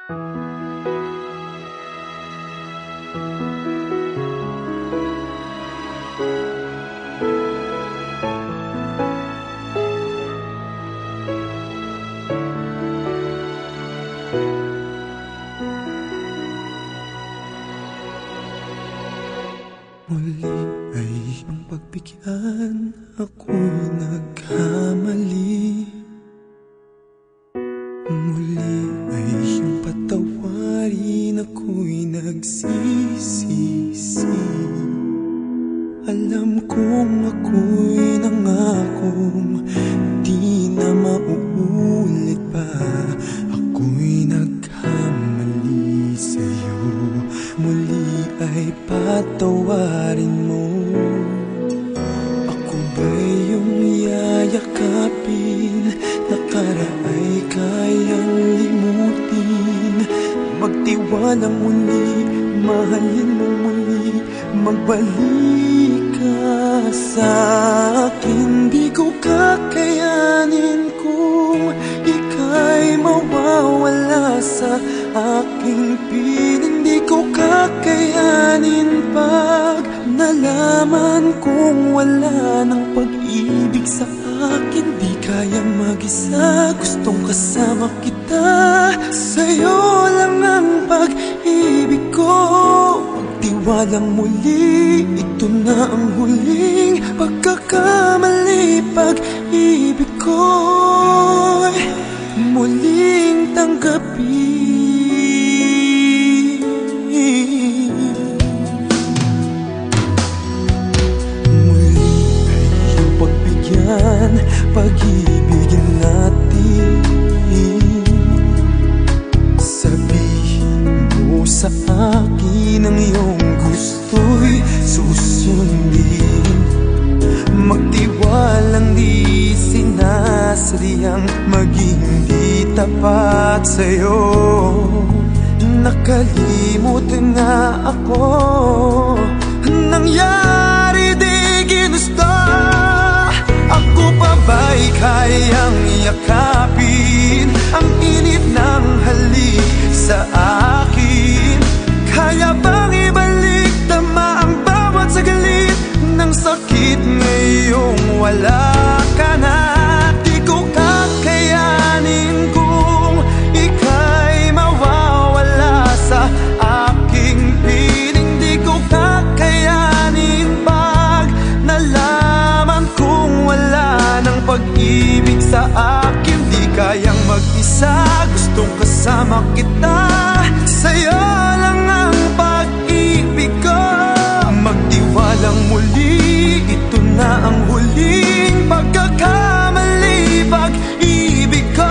Muli ay iyong pagbigyan, ako'y nagkamali. Muli ay iyong patawarin, ako'y nagsisisi. Alam kong ako'y nangakong di na mauulit pa. Ako'y nagkamali sa'yo, muli ay patawarin mo. Ako ba'y iyong yayakapin, nakaraay kayang limutin? Magtiwalang muli, mahalin mo muli, magbalik ka sa'kin. Di ko kakayanin kung ika'y mawawala sa aking piling. Di ko kakayanin pag nalaman kong wala ng pag-ibig sa akin. Di kayang mag-isa, gustong kasama kita. Sa'yo lang ang pag-ibig ko. Magtiwalang muli, ito na ang huling pagkakamali. Pag-ibig ko'y muling tanggapin. Muli ay iyong pagbigyan, pag-ibigin natin. Sabihin mo sa akin ang iyong gusto'y susundin. Magtiwalang di sinasadyang maging di tapat sa'yo. Nakalimutan na ako, nangyari di ginusto. Ako pa ba'y kayang yakapin ang init ng halik sa akin? Kaya bang ibalik tama ang bawat sagalit ng sakit ngayong wala ka na? Di ko kakayanin kung ika'y mawawala sa aking piling. Di ko kakayanin pag nalaman kong wala ng pag-ibig sa akin. Di kayang mag-isa, gustong kasama kita. Sa'yo lang ang pag-ibig ko. Magtiwalang muli, ito na ang huling pagkakamali. Pag-ibig ko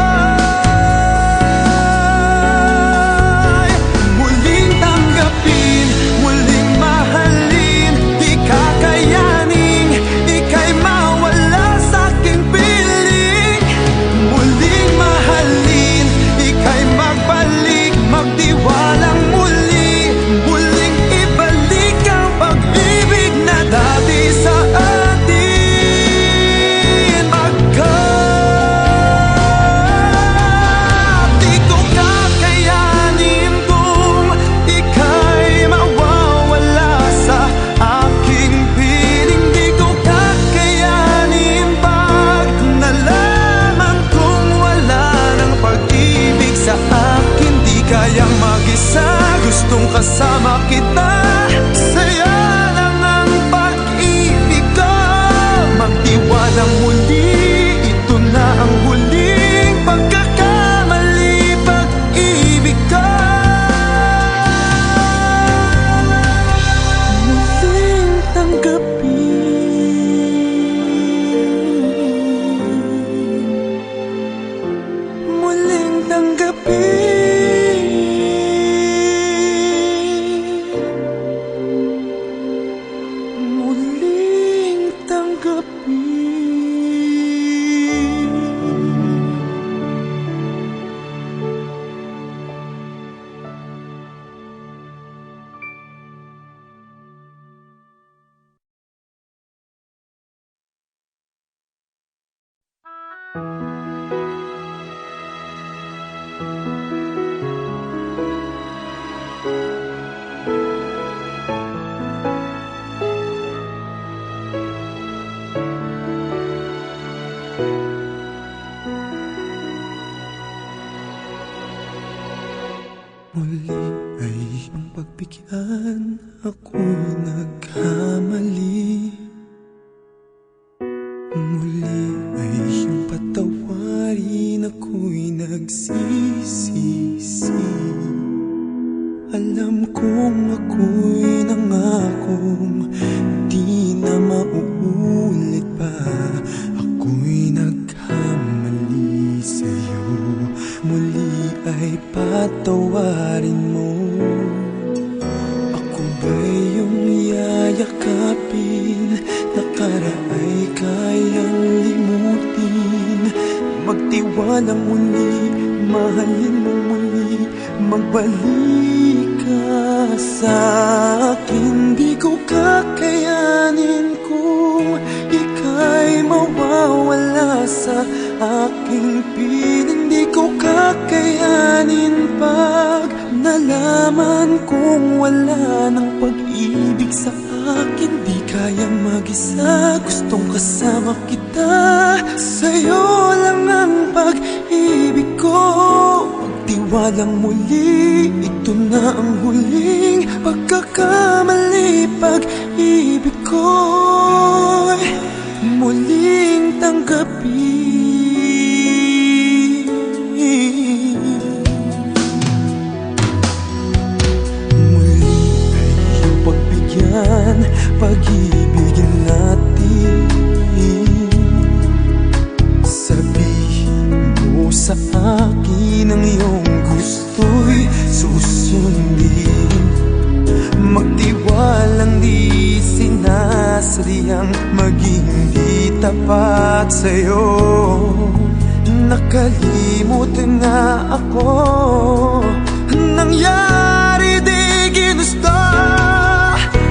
muling tanggapin, muling mahalin. Di kakayanin ika'y mawala sa aking piling. Muling mahalin, ika'y magbalik, magtiwalang muli, muling ibalik ang pag-ibig na dati sa atin. Di ko kakayanin kung ika'y mawawala sa aking piling. Di ko kakayanin pag nalaman kong wala ng pag-ibig sa akin. Di kayang mag-isa, gustong kasama kita. Sa'yo lang ang pag-ibig ko. Magtiwalang muli, ito na ang huling pagkakamali. Pag-ibig ko muling tanggapin, muling tanggapin, muling tanggapin. Muli ay iyong pagbigyan, ako'y nagkamali. Muli ay iyong patawarin, ako'y nagsisisi. Alam kong ako'y nangakong di na mauulit pa. Ako'y nagkamali sa'yo, muli ay patawarin mo. Ako ba'y iyong yayakapin, nakaraay kayang limutin? Magtiwalang muli, mahalin mo muli, magbalik ka sa akin. Di ko kakayanin kung ika'y mawawala sa aking piling. Di ko kakayanin pag nalaman kong wala ng pag-ibig sa akin. Di kayang mag-isa, gustong kasama kita. Sa'yo lang ang pag-ibig ko. Magtiwalang muli, ito na ang huling pagkakamali. Pag-ibig ko'y muling tanggapin. Muli ay iyong pagbigyan, pag-ibigin natin. Sabihin mo sa akin ang iyong gusto'y susundin. Magtiwalang di sinasadyang maging di tapat sa'yo. Nakalimot nga ako, nangyari di ginusto.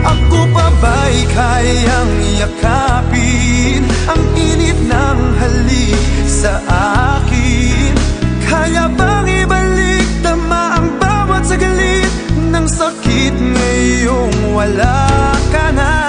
Ako pa ba'y kayang yakapin ang init ng halik sa akin? Kaya bang ibalik tama ang bawat saglit ng sakit ngayong wala ka na?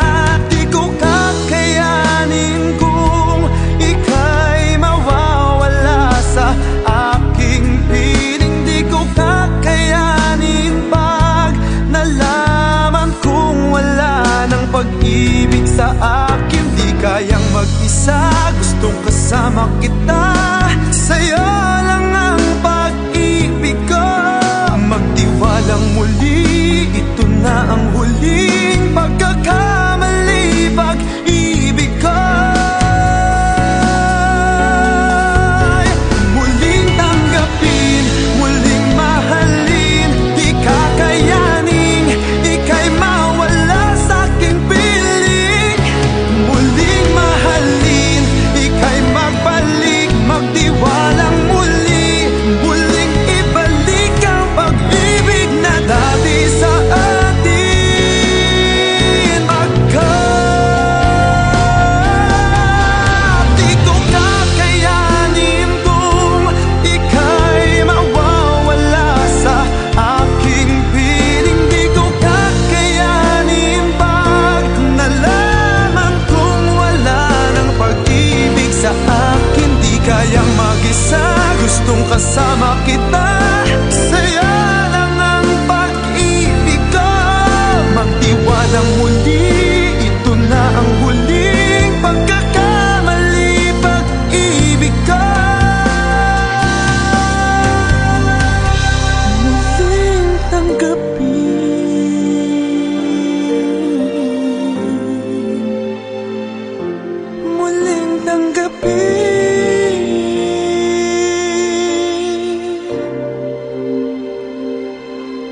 Di ko kakayanin kung ika'y mawawala sa aking piling. Di ko kakayanin pag nalaman kong wala ng pag-ibig sa akin. Di kayang mag-isa, gustong kasama kita. Sa'yo lang ang pag-ibig ko. Magtiwalang muli, ito na ang huling pagkakamali. Pag-ibig ko muling tanggapin, muling mahalin. Di kakayanin, ika'y mawala sa aking piling. Muling mahalin, ika'y magbalik, magtiwalang muli, muling ibalik ang pag-ibig na dati sa atin. Di ko kakayanin kung ika'y mawawala sa aking piling. Di ko kakayanin pag nalaman kong wala ng pag-ibig sa akin. Di kayang mag-isa, gustong kasama kita. Sa'yo lang ang pag-ibig ko. Magtiwalang muli, ito na ang huling pagkakamali. Pag-ibig ko muling tanggapin. Muling tanggapin.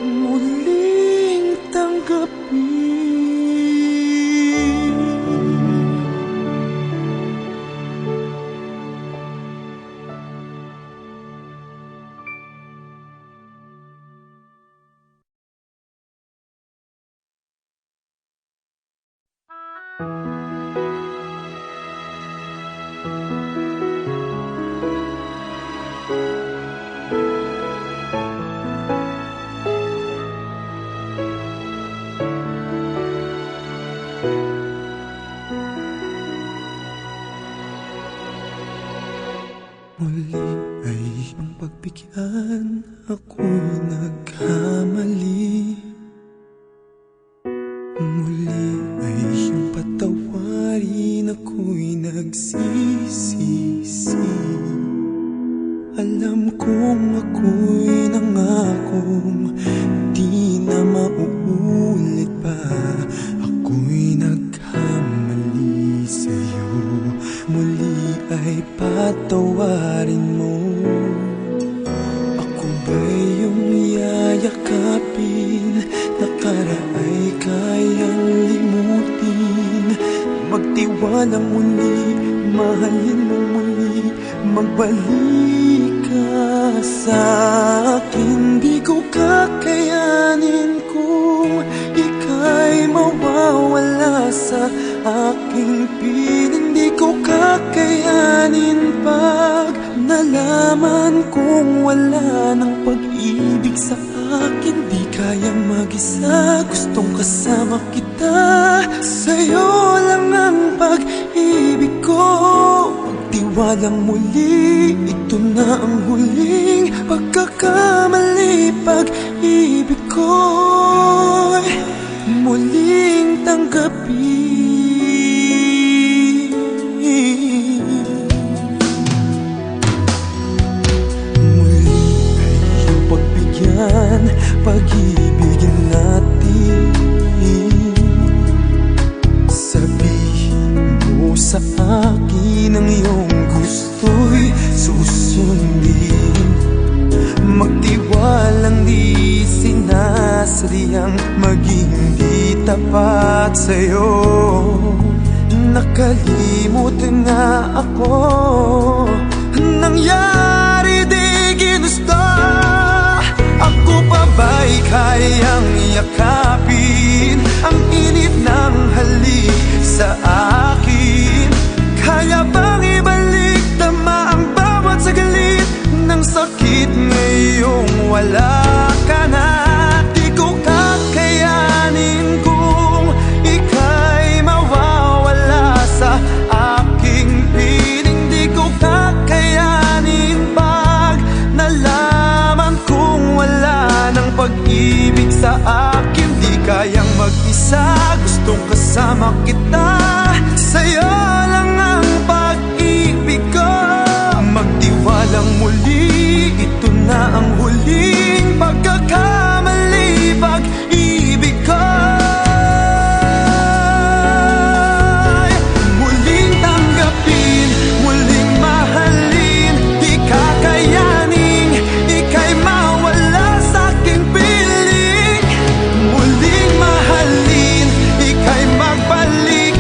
Muling tanggapin. Muli ay iyong pagbigyan, ako'y nagkamali. Muli ay iyong patawarin, ako'y nagsisisi. Alam kong ako'y nangakong di na mauulit pa. Ako'y nagkamali sa'yo, muli ay patawarin mo. Ako ba'y iyong yayakapin, nakaraay kayang limutin. Magtiwalang muli, mahalin mo muli, magbalik ka sa akin. Di ko kakayanin kung ika'y mawawala sa aking piling. Di ko kakayanin pag nalaman kong wala ng pag-ibig sa akin. Di kayang mag-isa, gustong kasama kita. Sa'yo lang ang pag-ibig ko. Magtiwalang muli, ito na ang huling pagkakamali. Pag-ibig ko'y muling tanggapin. Muli ay iyong pagbigyan, pag-ibigin natin. Sabihin mo sa akin ang iyong gusto'y susundin. Magtiwalang di sinasadyang maging di tapat sa'yo. Nakalimutan nga ako, nangyari di ginusto. Ako pa ba'y kayang yakapin ang init ng halik sa akin? Kaya bang ibalik tama ang bawat saglit ng sakit ngayong wala ka na? Di ko kakayanin kung ika'y mawawala sa aking piling. Di ko kakayanin pag nalaman kong wala ng pag-ibig sa akin. Di kayang mag-isa, gustong kasama kita. Sa'yo lang ang pag-ibig ko. Magtiwalang muli, ito na ang huling pagkakamali. Pag-ibig ko muling tanggapin, muling mahalin. Di kakayaning ika'y mawala sa aking piling. Muling mahalin, ika'y magbalik